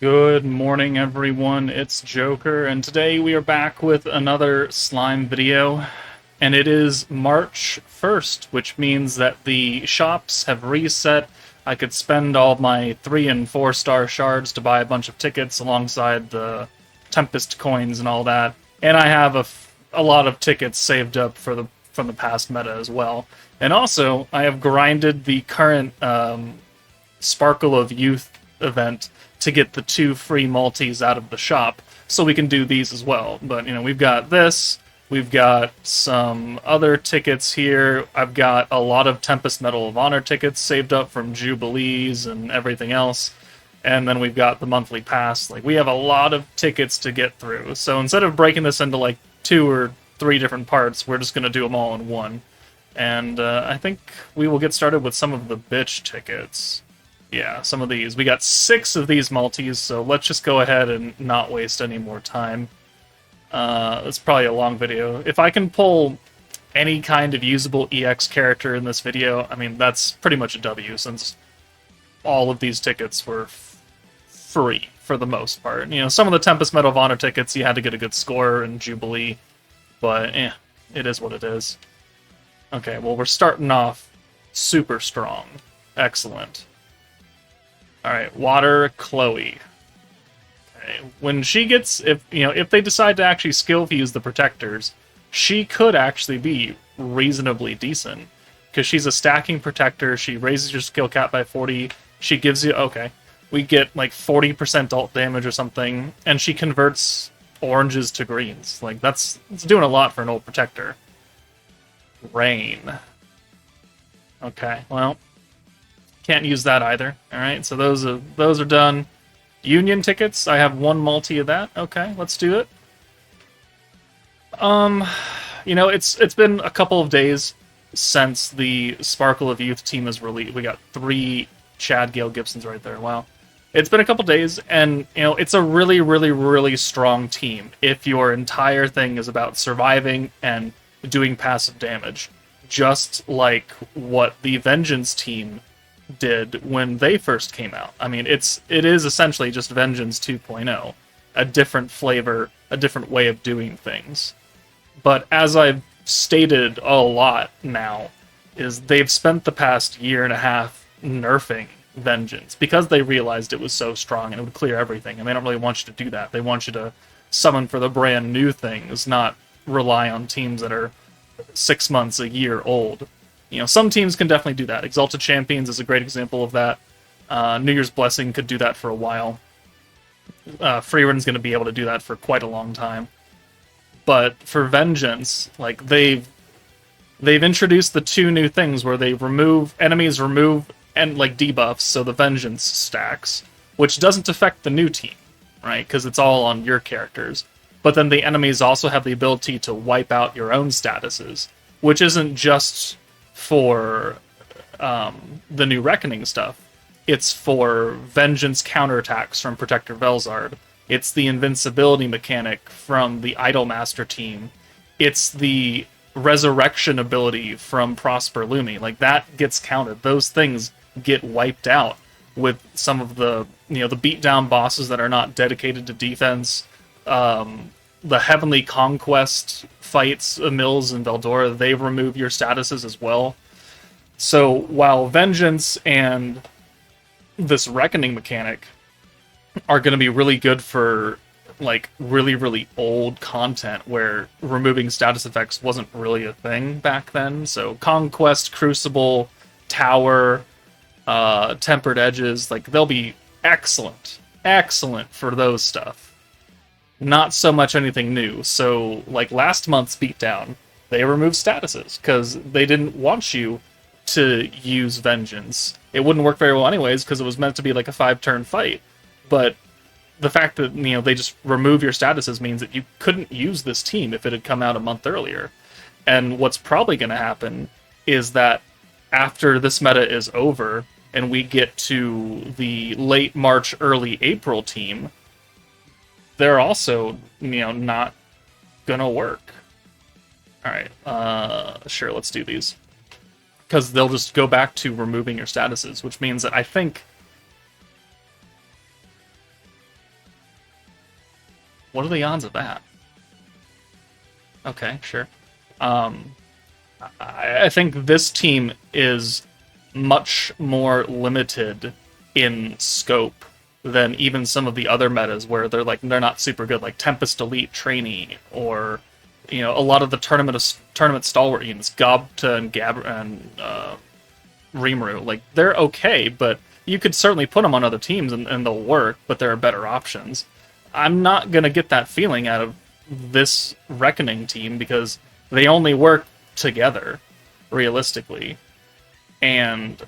Good morning, everyone. It's Joker, and today we are back with another slime video. And it is March 1st, which means that the shops have reset. I could spend all my 3 and 4 star shards to buy a bunch of tickets alongside the Tempest coins and all that. And I have a lot of tickets saved up from the past meta as well. And also, I have grinded the current Sparkle of Youth event to get the 2 free multis out of the shop, so we can do these as well. But, we've got this, we've got some other tickets here, I've got a lot of Tempest Medal of Honor tickets saved up from Jubilees and everything else, and then we've got the monthly pass. We have a lot of tickets to get through, so instead of breaking this into, 2 or 3 different parts, we're just going to do them all in one. And I think we will get started with some of the bitch tickets. Yeah, some of these. We got 6 of these multis, so let's just go ahead and not waste any more time. It's probably a long video. If I can pull any kind of usable EX character in this video, that's pretty much a W, since all of these tickets were free, for the most part. Some of the Tempest Medal of Honor tickets, you had to get a good score in Jubilee, but it is what it is. Okay, well, we're starting off super strong. Excellent. Alright, Water Chloe. Okay. When she gets, if they decide to actually skill fuse the protectors, she could actually be reasonably decent. Because she's a stacking protector, she raises your skill cap by 40, she gives you, we get 40% ult damage or something, and she converts oranges to greens. That's doing a lot for an old protector. Rain. Okay, well, can't use that either. Alright, so those are done. Union tickets, I have 1 multi of that. Okay, let's do it. It's been a couple of days since the Sparkle of Youth team is released. We got 3 Chad Gale Gibsons right there. Wow. It's been a couple days, and it's a really, really, really strong team if your entire thing is about surviving and doing passive damage. Just like what the Vengeance team did when they first came out. It is essentially just Vengeance 2.0, a different flavor, a different way of doing things. But as I've stated a lot now, is they've spent the past year and a half nerfing Vengeance because they realized it was so strong and it would clear everything, and they don't really want you to do that. They want you to summon for the brand new things, not rely on teams that are 6 months, a year old. Some teams can definitely do that. Exalted Champions is a great example of that. New Year's Blessing could do that for a while. Freerun's going to be able to do that for quite a long time. But for Vengeance, they've introduced the 2 new things where they enemies remove and debuffs, so the Vengeance stacks, which doesn't affect the new team, right? Because it's all on your characters. But then the enemies also have the ability to wipe out your own statuses, which isn't just for the new Reckoning stuff. It's for Vengeance counterattacks from Protector Velzard. It's the invincibility mechanic from the Idolmaster team. It's the resurrection ability from Prosper Lumi. That gets counted. Those things get wiped out with some of the the beatdown bosses that are not dedicated to defense. The Heavenly Conquest fights, Mills and Veldora, they remove your statuses as well. So while Vengeance and this Reckoning mechanic are going to be really good for really, really old content where removing status effects wasn't really a thing back then. So Conquest, Crucible, Tower, Tempered Edges, they'll be excellent for those stuff. Not so much anything new. So, last month's beatdown, they removed statuses because they didn't want you to use Vengeance. It wouldn't work very well anyways because it was meant to be a 5-turn fight. But the fact that, they just remove your statuses means that you couldn't use this team if it had come out a month earlier. And what's probably going to happen is that after this meta is over and we get to the late March, early April team, they're also, not gonna work. Alright, sure, let's do these. Because they'll just go back to removing your statuses, which means that I think What are the odds of that? Okay, sure. Um, I think this team is much more limited in scope than even some of the other metas where they're not super good, like Tempest Elite Trainee, or a lot of the tournament stalwart units, Gobta and Rimuru. Like, they're okay, but you could certainly put them on other teams and they'll work, but there are better options. I'm not gonna get that feeling out of this Reckoning team because they only work together, realistically. And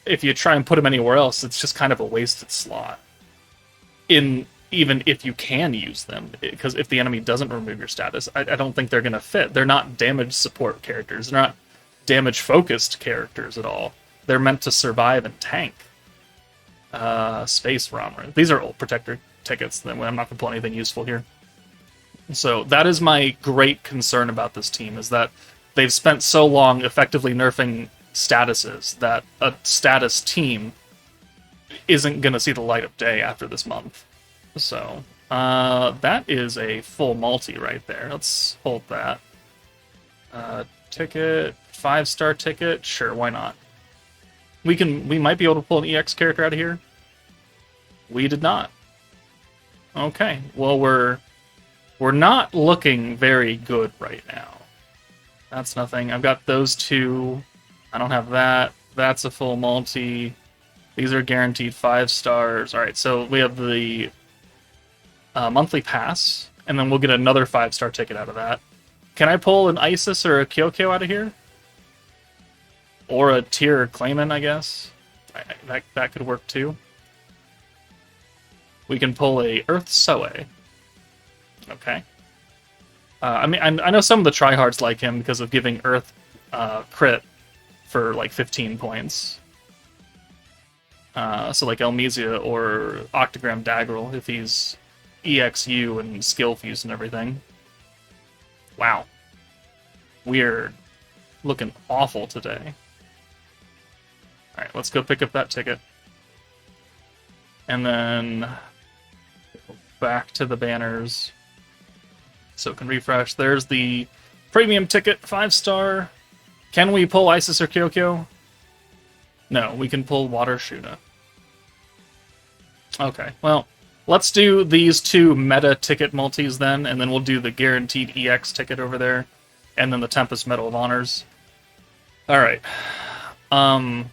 if you try and put them anywhere else, it's just kind of a wasted slot. Even if you can use them, because if the enemy doesn't remove your status, I don't think they're going to fit. They're not damage support characters. They're not damage-focused characters at all. They're meant to survive and tank. Space Rammer. These are old Protector tickets. I'm not going to pull anything useful here. So that is my great concern about this team, is that they've spent so long effectively nerfing statuses that a status team isn't going to see the light of day after this month. So, that is a full multi right there. Let's hold that. Ticket, 5-star ticket, sure, why not? We might be able to pull an EX character out of here. We did not. Okay, well we're not looking very good right now. That's nothing. I've got those two. I don't have that. That's a full multi. These are guaranteed 5 stars. Alright, so we have the monthly pass, and then we'll get another 5-star ticket out of that. Can I pull an Isis or a Kyokyo out of here? Or a Tier Clayman, I guess? That could work too. We can pull a Earth Soe. Okay. I mean, I know some of the tryhards like him because of giving Earth crit for like 15 points. So like Elmesia or Octogram Daggerel if he's EXU and skill fuse and everything. Wow. We're looking awful today. Alright, let's go pick up that ticket. And then back to the banners. So it can refresh. There's the premium ticket, 5-star. Can we pull Isis or Kyokyo? No, we can pull Water Shuna. Okay, well, let's do these two meta ticket multis then, and then we'll do the guaranteed EX ticket over there, and then the Tempest Medal of Honors. Alright. Hinata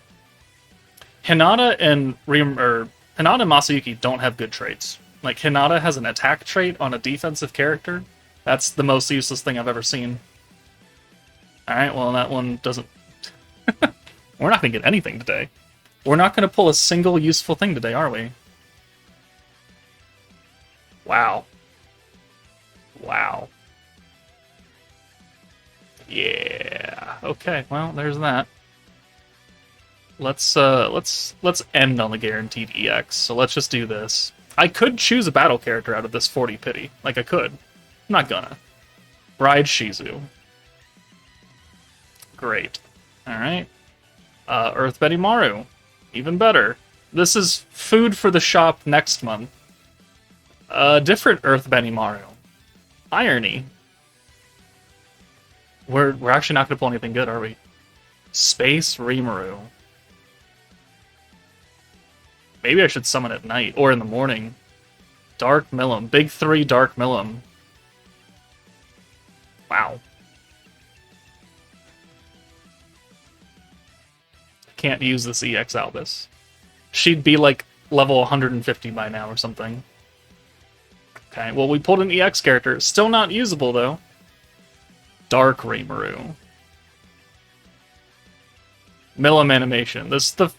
and Masayuki don't have good traits. Like, Hinata has an attack trait on a defensive character. That's the most useless thing I've ever seen. Alright, well, that one doesn't... We're not going to get anything today. We're not going to pull a single useful thing today, are we? Wow. Wow. Yeah. Okay, well, there's that. Let's end on the guaranteed EX. So let's just do this. I could choose a battle character out of this 40 pity. Like, I could. I'm not gonna. Bride Shizu. Great. Alright. Earth Benimaru. Even better. This is food for the shop next month. Different Earth Benimaru. Irony. We're actually not gonna pull anything good, are we? Space Rimuru. Maybe I should summon at night, or in the morning. Dark Milim. Big 3 Dark Milim. Wow. Can't use this EX Albus. She'd be like level 150 by now or something. Okay, well we pulled an EX character. Still not usable though. Dark Rimuru. Milim animation. This is the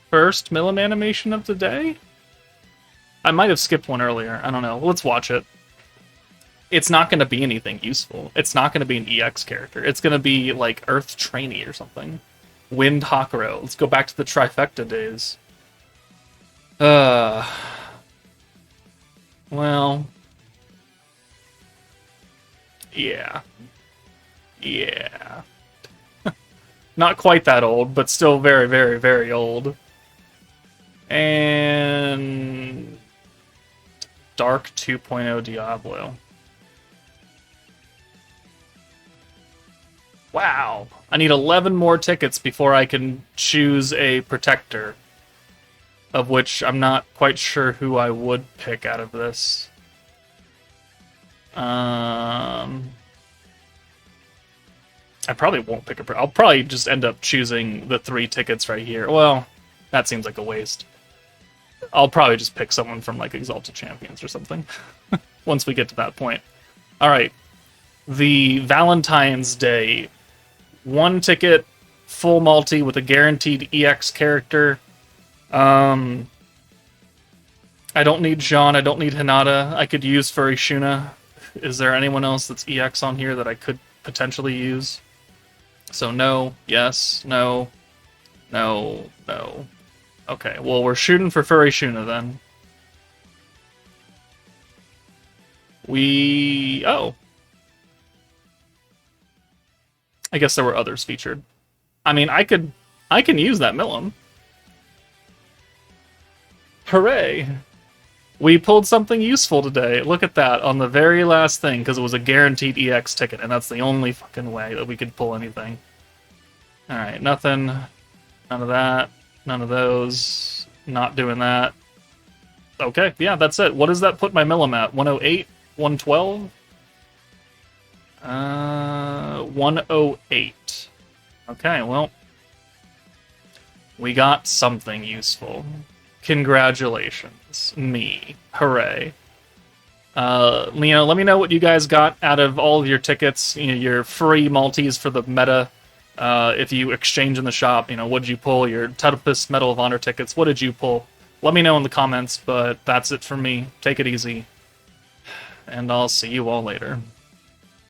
first Milim animation of the day? I might have skipped one earlier. I don't know. Let's watch it. It's not going to be anything useful. It's not going to be an EX character. It's going to be like Earth Trainee or something. Wind Hakuro. Let's go back to the trifecta days. Well. Yeah. Yeah. Not quite that old, but still very, very, very old. And Dark 2.0 Diablo. Wow. I need 11 more tickets before I can choose a protector. Of which I'm not quite sure who I would pick out of this. I probably won't pick a... I'll probably just end up choosing the 3 tickets right here. Well, that seems like a waste. I'll probably just pick someone from, like, Exalted Champions or something. Once we get to that point. Alright. The Valentine's Day. 1 ticket, full multi with a guaranteed EX character. I don't need Jean, I don't need Hinata. I could use Furishuna. Is there anyone else that's EX on here that I could potentially use? So no, yes, no, no, no. Okay, well we're shooting for Furishuna then. Oh. I guess there were others featured. I mean, I can use that Milim. Hooray! We pulled something useful today. Look at that on the very last thing, because it was a guaranteed EX ticket, and that's the only fucking way that we could pull anything. Alright, nothing. None of that. None of those. Not doing that. Okay, yeah, that's it. What does that put my Milim at? 108? 112? 108. Okay, well. We got something useful. Congratulations. Me. Hooray. Let me know what you guys got out of all of your tickets, your free multis for the meta. If you exchange in the shop, what did you pull? Your Tetopus Medal of Honor tickets, what did you pull? Let me know in the comments, but that's it from me. Take it easy. And I'll see you all later.